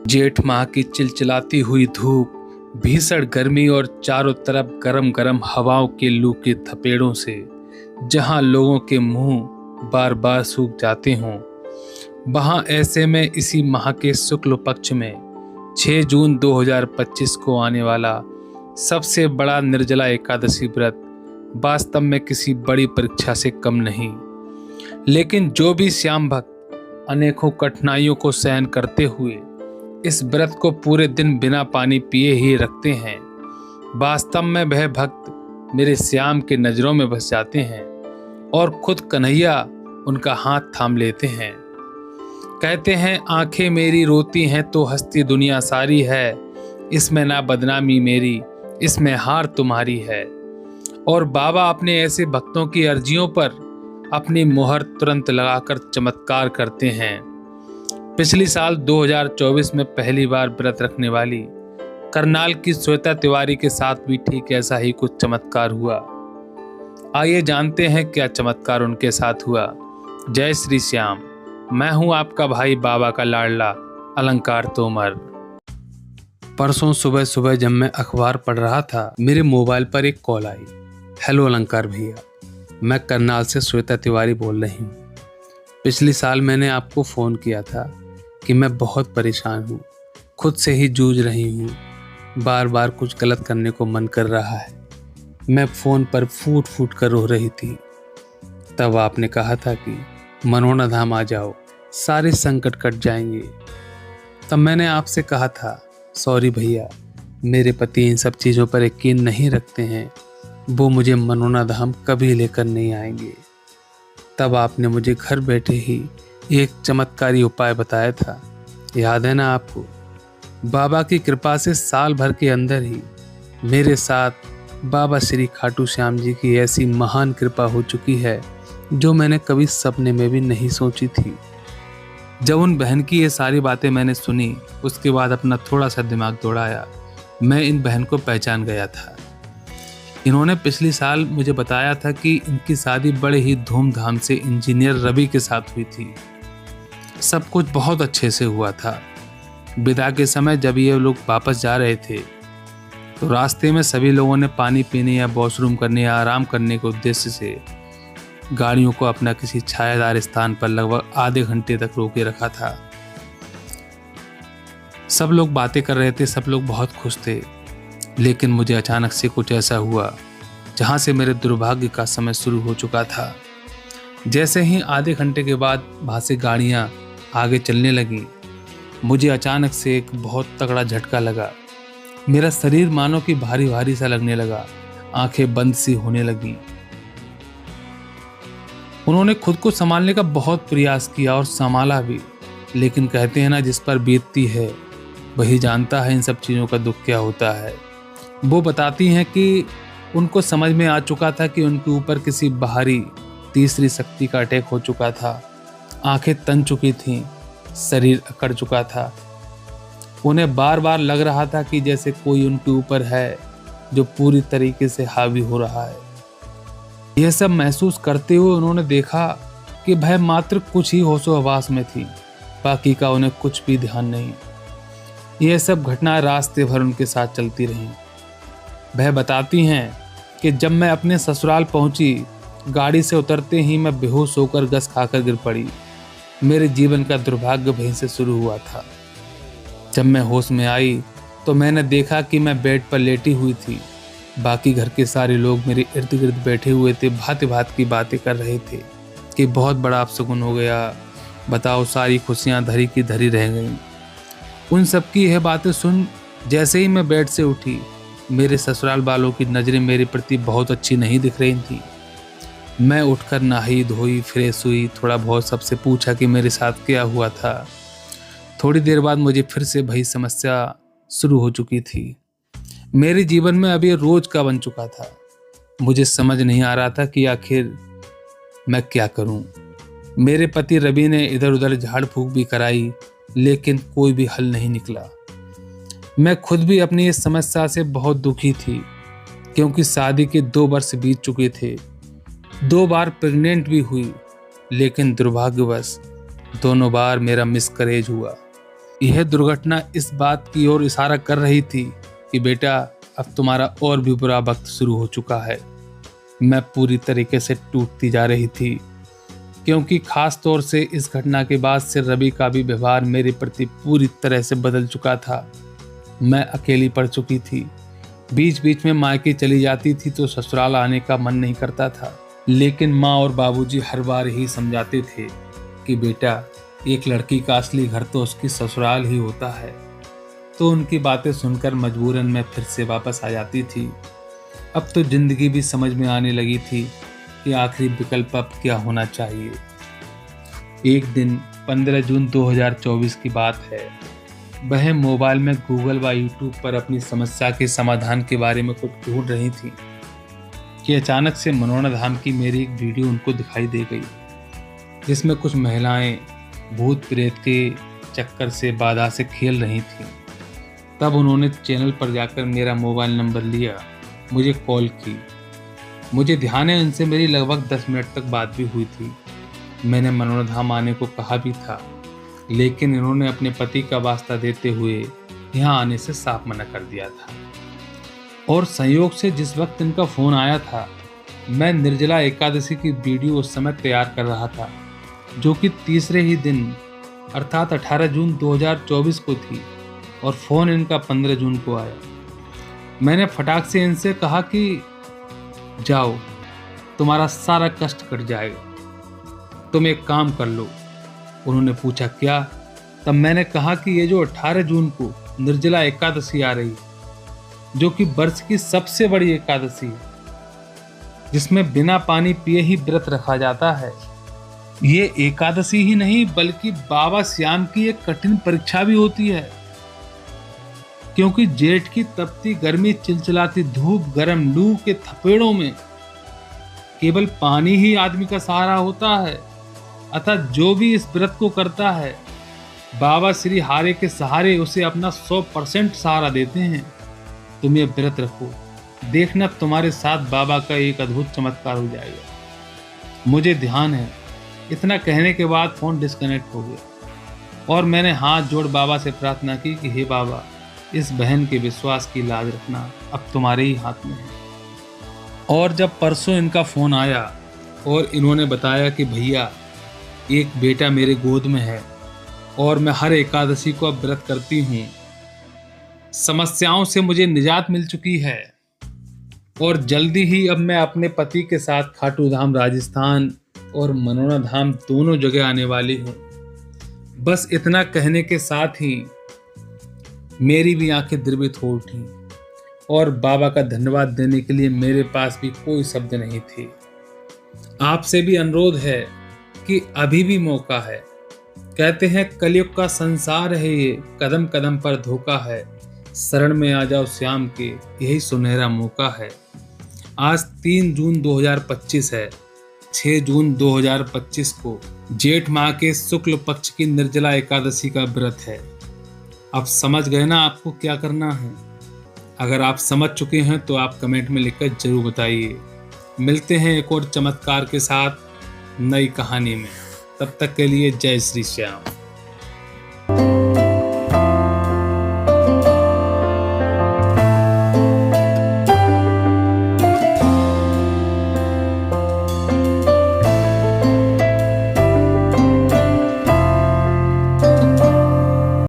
जेठ माह की चिलचिलाती हुई धूप, भीषण गर्मी और चारों तरफ गरम गरम हवाओं के लू के थपेड़ों से जहां लोगों के मुंह बार बार सूख जाते हों, वहां ऐसे में इसी माह के शुक्ल पक्ष में 6 जून 2025 को आने वाला सबसे बड़ा निर्जला एकादशी व्रत वास्तव में किसी बड़ी परीक्षा से कम नहीं। लेकिन जो भी श्याम भक्त अनेकों कठिनाइयों को सहन करते हुए इस व्रत को पूरे दिन बिना पानी पिए ही रखते हैं, वास्तव में वह भक्त मेरे श्याम के नजरों में बस जाते हैं और खुद कन्हैया उनका हाथ थाम लेते हैं। कहते हैं आंखें मेरी रोती हैं तो हंसती दुनिया सारी है, इसमें ना बदनामी मेरी, इसमें हार तुम्हारी है। और बाबा अपने ऐसे भक्तों की अर्जियों पर अपनी मोहर तुरंत लगाकर चमत्कार करते हैं। पिछली साल 2024 में पहली बार व्रत रखने वाली करनाल की श्वेता तिवारी के साथ भी ठीक ऐसा ही कुछ चमत्कार हुआ। आइए जानते हैं क्या चमत्कार उनके साथ हुआ। जय श्री श्याम। मैं हूं आपका भाई बाबा का लाडला अलंकार तोमर। परसों सुबह सुबह जब मैं अखबार पढ़ रहा था, मेरे मोबाइल पर एक कॉल आई। हेलो अलंकार भैया, मैं करनाल से श्वेता तिवारी बोल रही हूँ। पिछली साल मैंने आपको फ़ोन किया था कि मैं बहुत परेशान हूँ, खुद से ही जूझ रही हूँ, बार बार कुछ गलत करने को मन कर रहा है। मैं फ़ोन पर फूट फूट कर रो रही थी। तब आपने कहा था कि मनोना धाम आ जाओ, सारे संकट कट जाएंगे। तब मैंने आपसे कहा था सॉरी भैया, मेरे पति इन सब चीज़ों पर यकीन नहीं रखते हैं, वो मुझे मनोना धाम कभी लेकर नहीं आएंगे। तब आपने मुझे घर बैठे ही एक चमत्कारी उपाय बताया था, याद है ना आपको? बाबा की कृपा से साल भर के अंदर ही मेरे साथ बाबा श्री खाटू श्याम जी की ऐसी महान कृपा हो चुकी है जो मैंने कभी सपने में भी नहीं सोची थी। जब उन बहन की ये सारी बातें मैंने सुनी, उसके बाद अपना थोड़ा सा दिमाग दौड़ाया। मैं इन बहन को पहचान गया था। इन्होंने पिछली साल मुझे बताया था कि इनकी शादी बड़े ही धूमधाम से इंजीनियर रवि के साथ हुई थी। सब कुछ बहुत अच्छे से हुआ था। विदा के समय जब ये लोग वापस जा रहे थे तो रास्ते में सभी लोगों ने पानी पीने या वॉशरूम करने या आराम करने के उद्देश्य से गाड़ियों को अपना किसी छायादार स्थान पर लगभग आधे घंटे तक रोके रखा था। सब लोग बातें कर रहे थे, सब लोग बहुत खुश थे। लेकिन मुझे अचानक से कुछ ऐसा हुआ जहां से मेरे दुर्भाग्य का समय शुरू हो चुका था। जैसे ही आधे घंटे के बाद वहां से गाड़ियां आगे चलने लगी, मुझे अचानक से एक बहुत तगड़ा झटका लगा। मेरा शरीर मानो कि भारी भारी सा लगने लगा, आंखें बंद सी होने लगी। उन्होंने खुद को संभालने का बहुत प्रयास किया और संभाला भी, लेकिन कहते हैं ना, जिस पर बीतती है वही जानता है इन सब चीज़ों का दुख क्या होता है। वो बताती हैं कि उनको समझ में आ चुका था कि उनके ऊपर किसी बाहरी तीसरी शक्ति का अटैक हो चुका था। आंखें तन चुकी थीं, शरीर अकड़ चुका था। उन्हें बार बार लग रहा था कि जैसे कोई उनके ऊपर है जो पूरी तरीके से हावी हो रहा है। यह सब महसूस करते हुए उन्होंने देखा कि वह मात्र कुछ ही होशो हवास में थी, बाकी का उन्हें कुछ भी ध्यान नहीं। यह सब घटनाएं रास्ते भर उनके साथ चलती रहीं। वह बताती हैं कि जब मैं अपने ससुराल पहुंची, गाड़ी से उतरते ही मैं बेहोश होकर गस खाकर गिर पड़ी। मेरे जीवन का दुर्भाग्य वहीं से शुरू हुआ था। जब मैं होश में आई तो मैंने देखा कि मैं बेड पर लेटी हुई थी। बाकी घर के सारे लोग मेरे इर्द गिर्द बैठे हुए थे, भांति भांति की बातें कर रहे थे कि बहुत बड़ा अपशगुन हो गया, बताओ सारी खुशियां धरी की धरी रह गईं। उन सब की यह बातें सुन जैसे ही मैं बेड से उठी, मेरे ससुराल वालों की नज़रें मेरे प्रति बहुत अच्छी नहीं दिख रही थी। मैं उठकर नहाई धोई, फ्रेश हुई, थोड़ा बहुत सबसे पूछा कि मेरे साथ क्या हुआ था। थोड़ी देर बाद मुझे फिर से वही समस्या शुरू हो चुकी थी। मेरे जीवन में अब ये रोज का बन चुका था। मुझे समझ नहीं आ रहा था कि आखिर मैं क्या करूं। मेरे पति रवि ने इधर उधर झाड़ फूंक भी कराई, लेकिन कोई भी हल नहीं निकला। मैं खुद भी अपनी इस समस्या से बहुत दुखी थी, क्योंकि शादी के 2 वर्ष बीत चुके थे। 2 बार प्रेग्नेंट भी हुई, लेकिन दुर्भाग्यवश दोनों बार मेरा मिसकैरेज हुआ। यह दुर्घटना इस बात की ओर इशारा कर रही थी कि बेटा, अब तुम्हारा और भी बुरा वक्त शुरू हो चुका है। मैं पूरी तरीके से टूटती जा रही थी, क्योंकि खास तौर से इस घटना के बाद से रवि का भी व्यवहार मेरे प्रति पूरी तरह से बदल चुका था। मैं अकेली पड़ चुकी थी। बीच बीच में मायके चली जाती थी तो ससुराल आने का मन नहीं करता था, लेकिन माँ और बाबूजी हर बार ही समझाते थे कि बेटा, एक लड़की का असली घर तो उसकी ससुराल ही होता है। तो उनकी बातें सुनकर मजबूरन मैं फिर से वापस आ जाती थी। अब तो जिंदगी भी समझ में आने लगी थी कि आखिरी विकल्प अब क्या होना चाहिए। एक दिन 15 जून 2024 की बात है। वह मोबाइल में गूगल व यूट्यूब पर अपनी समस्या के समाधान के बारे में कुछ ढूंढ रही थी कि अचानक से मनोरम धाम की मेरी एक वीडियो उनको दिखाई दे गई, जिसमें कुछ महिलाएं भूत प्रेत के चक्कर से बाधा से खेल रही थीं। तब उन्होंने चैनल पर जाकर मेरा मोबाइल नंबर लिया, मुझे कॉल की। मुझे ध्यान है उनसे मेरी लगभग 10 मिनट तक बात भी हुई थी। मैंने मनोरम धाम आने को कहा भी था, लेकिन इन्होंने अपने पति का वास्ता देते हुए यहाँ आने से साफ मना कर दिया था। और संयोग से जिस वक्त इनका फ़ोन आया था, मैं निर्जला एकादशी की वीडियो उस समय तैयार कर रहा था, जो कि तीसरे ही दिन अर्थात 18 जून 2024 को थी, और फ़ोन इनका 15 जून को आया। मैंने फटाक से इनसे कहा कि जाओ, तुम्हारा सारा कष्ट कट जाएगा, तुम एक काम कर लो। उन्होंने पूछा क्या? तब मैंने कहा कि ये जो 18 जून को निर्जला एकादशी आ रही है, जो कि वर्ष की सबसे बड़ी एकादशी है, जिसमें बिना पानी पिए ही व्रत रखा जाता है। ये एकादशी ही नहीं बल्कि बाबा श्याम की एक कठिन परीक्षा भी होती है, क्योंकि जेठ की तपती गर्मी, चिलचिलाती धूप, गर्म लू के थपेड़ों में केवल पानी ही आदमी का सहारा होता है। अतः जो भी इस व्रत को करता है, बाबा श्री हारे के सहारे उसे अपना 100% सहारा देते हैं। तुम ये व्रत रखो, देखना तुम्हारे साथ बाबा का एक अद्भुत चमत्कार हो जाएगा। मुझे ध्यान है, इतना कहने के बाद फोन डिस्कनेक्ट हो गया और मैंने हाथ जोड़ बाबा से प्रार्थना की कि हे बाबा, इस बहन के विश्वास की लाज रखना अब तुम्हारे ही हाथ में है। और जब परसों इनका फोन आया और इन्होंने बताया कि भैया, एक बेटा मेरे गोद में है और मैं हर एकादशी को अब व्रत करती हूँ, समस्याओं से मुझे निजात मिल चुकी है और जल्दी ही अब मैं अपने पति के साथ खाटू धाम राजस्थान और मनोरम धाम दोनों जगह आने वाली हूँ। बस इतना कहने के साथ ही मेरी भी आंखें द्रवित हो उठी और बाबा का धन्यवाद देने के लिए मेरे पास भी कोई शब्द नहीं थे। आपसे भी अनुरोध है कि अभी भी मौका है। कहते हैं कलयुग का संसार है ये, कदम कदम पर धोखा है, शरण में आ जाओ श्याम के, यही सुनहरा मौका है। आज 3 जून 2025 है। 6 जून 2025 को जेठ माह के शुक्ल पक्ष की निर्जला एकादशी का व्रत है। अब समझ गए ना आपको क्या करना है? अगर आप समझ चुके हैं तो आप कमेंट में लिखकर जरूर बताइए। मिलते हैं एक और चमत्कार के साथ नई कहानी में। तब तक के लिए जय श्री श्याम।